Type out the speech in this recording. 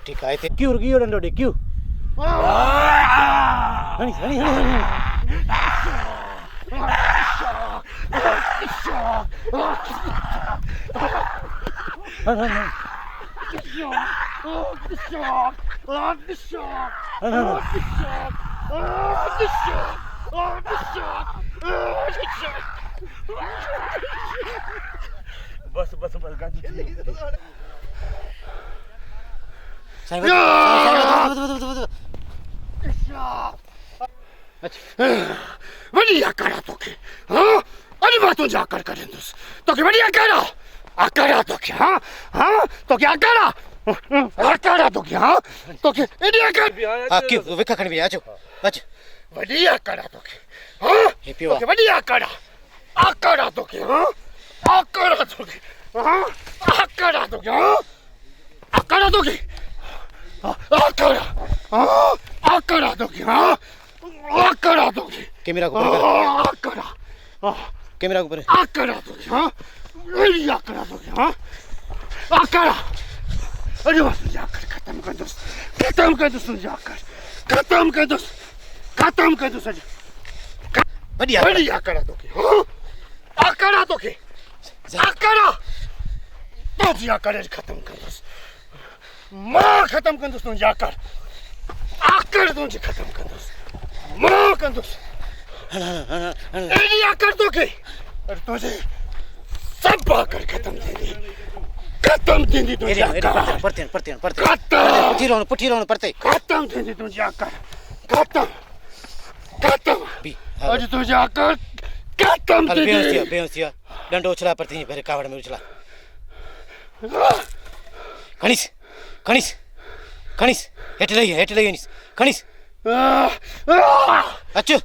ठीक आहे ते क्यू रुकी डंडोडी क्यू हणी हणी हणी बस बस बस Gandhi Vedi a cara toki, ha? Ani vatun jakar karendus. Toki vedi a cara. A cara toki, ha? Ha? Toki a cara. A cara toki, ha? Toki vedi a cara. हाँ क्यों विका खड़ी भी आजो आज Vedi a cara toki. Ha? ये पियो Toki vedi a cara. A cara toki, ha? A cara toki. Ha? A cara toki, ha? A cara toki. A cara. Ha? A cara toki, ha? A cara toki. Camera को ऊपर कर Akara! Camera को ऊपर Akara toki, ha? Vedi akara toki, ha? Akara! Hadi basın yakar, katam kadus. Katam kadusun yakar. Katam kadus. Katam kadus hadi. बढ़िया Hadi akara toki, ha? Akara toki. Akara! Toki akara katam kadus. Ma katam kadus nun yakar. Akara tunci katam kadus. Ma kadus. Eli yakar toki. तुझे सब पाकर खत्म देंगे खत्म देंगे तुझे आकर पढ़ते पढ़ते पढ़ते खत्म पुठी रोन पढ़ते खत्म देंगे तुझे आकर खत्म खत्म आज तुझे आकर खत्म देंगे बेहोशिया डंडो उछला पड़ती है फिर कावड़ में उछला खनिस खनिस खनिस हेट लई निस खनिस अच्छो